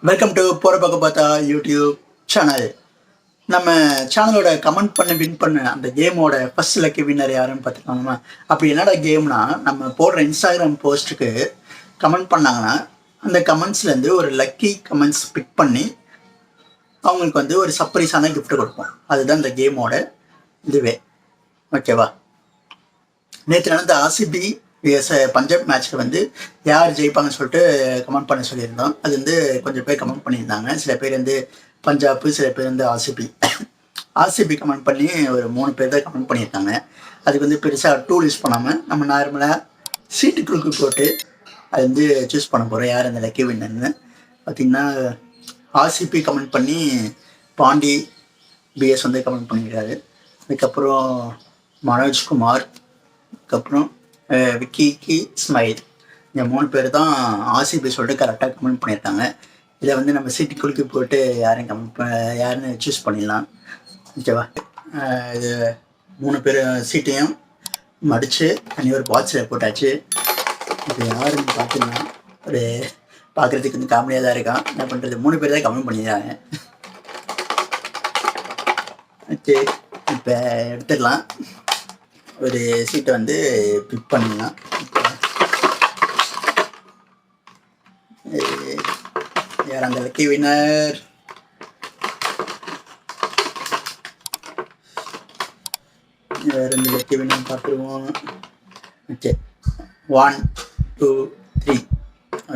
Welcome to போகிற பக்கம் பார்த்தா யூடியூப் சேனல். நம்ம சேனலோட கமெண்ட் பண்ண வின் பண்ண அந்த கேமோட ஃபர்ஸ்ட் லக்கி வின்னர் யாருன்னு பார்த்துக்கலாமா? அப்படி என்னடா கேம்னா, நம்ம போடுற இன்ஸ்டாகிராம் போஸ்ட்டுக்கு கமெண்ட் பண்ணாங்கன்னா அந்த கமெண்ட்ஸ்லேருந்து ஒரு லக்கி கமெண்ட்ஸ் பிக் பண்ணி அவங்களுக்கு வந்து ஒரு சர்ப்ரைஸான கிஃப்ட் கொடுப்போம். அதுதான் இந்த கேமோட இதுவே. ஓகேவா? நேற்று நடந்த ஆர்சிபி விஎஸ் பஞ்சாப் மேட்ச்சில் வந்து யார் ஜெயிப்பாங்கன்னு சொல்லிட்டு கமெண்ட் பண்ண சொல்லியிருந்தோம். அது வந்து கொஞ்சம் பேர் கமெண்ட் பண்ணியிருந்தாங்க. சில பேர் வந்து பஞ்சாப்பு, சில பேர் வந்து ஆர்சிபி கமெண்ட் பண்ணி ஒரு 3 பேர் தான் கமெண்ட் பண்ணியிருக்காங்க. அதுக்கு வந்து பெருசாக டூல் யூஸ் பண்ணாமல் நம்ம நார்மலாக சீட்டுக்குழுக்கு போட்டு அது வந்து சூஸ் பண்ண போகிறோம் யார் அந்த லக்கி வின்னர்னு. பார்த்திங்கன்னா ஆர்சிபி கமெண்ட் பண்ணி பாண்டி பிஎஸ் வந்து கமெண்ட் பண்ணியிருக்காரு. அதுக்கப்புறம் மனோஜ்குமார், அதுக்கப்புறம் விக்கி ஸ்மைல், இந்த 3 பேர் தான் ஆர்சிபி சொல்லிட்டு கரெக்டாக கமெண்ட் பண்ணியிருக்காங்க. இதை வந்து நம்ம சீட்டு குலுக்கி போட்டு யாருன்னு சூஸ் பண்ணிடலாம். ஓகேவா? இது 3 பேர் சீட்டையும் மடித்து தனி ஒரு பாக்ஸில் போட்டாச்சு. இப்போ யாருன்னு பார்த்தீங்கன்னா ஒரு பார்க்குறதுக்கு கொஞ்சம் காமெடியாக தான் இருக்கான். என்ன பண்ணுறது, 3 பேர் தான் கமெண்ட் பண்ணிடுறாங்க. ஓகே, இப்போ எடுத்துடலாம். ஒரு சீட்டை வந்து பிக் பண்ணிடலாம். யார் அந்த லக்கி வின்னர்? வேறு இந்த லக்கி வின்னர் பார்த்துருவோம். ஓகே, 1 2 3.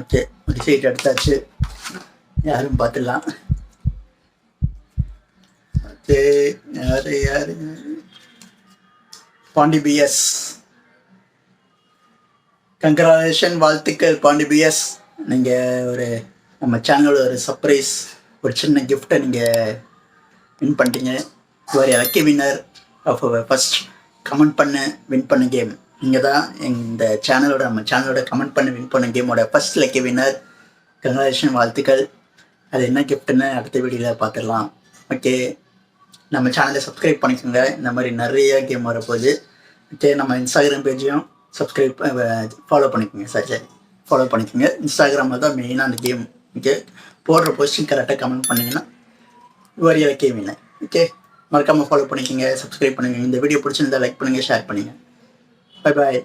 ஓகே, ஒரு சீட் எடுத்தாச்சு. யாரும் பார்த்துடலாம். ஓகே, யார் பாண்டி பிஎஸ். கங்க்ராச்சுலேஷன், வாழ்த்துக்கள் பாண்டி பிஎஸ். நீங்கள் ஒரு நம்ம சேனலோட ஒரு சர்ப்ரைஸ், ஒரு சின்ன கிஃப்ட்டை நீங்கள் வின் பண்ணிட்டீங்க. Your lucky winner of first comment பண்ண வின் பண்ண கேம். நீங்கள் தான் இந்த நம்ம சேனலோட கமெண்ட் பண்ண வின் பண்ண கேமோட ஃபர்ஸ்ட் லக்கி வின்னர். கங்க்ராச்சுலேஷன், வாழ்த்துக்கள். அது என்ன கிஃப்ட்டுன்னு அடுத்த வீடியோவில் பார்த்துடலாம். ஓகே, நம்ம சேனலை சப்ஸ்கிரைப் பண்ணிக்கோங்க. இந்த மாதிரி நிறைய கேம் வரப்போகுது. ஓகே, நம்ம இன்ஸ்டாகிராம் பேஜையும் ஃபாலோ பண்ணிக்கோங்க. சரி, ஃபாலோ பண்ணிக்கோங்க. இன்ஸ்டாகிராமில் தான் மெயினாக அந்த கேம். ஓகே, போடுற போஸ்டிங் கரெக்டாக கமெண்ட் பண்ணிங்கன்னா யுவர் லக்கி வின்னர். ஓகே, மறக்காமல் ஃபாலோ பண்ணிக்கோங்க, சப்ஸ்கிரைப் பண்ணுங்கள். இந்த வீடியோ பிடிச்சிருந்தா லைக் பண்ணுங்கள், ஷேர் பண்ணுங்கள். Bye bye.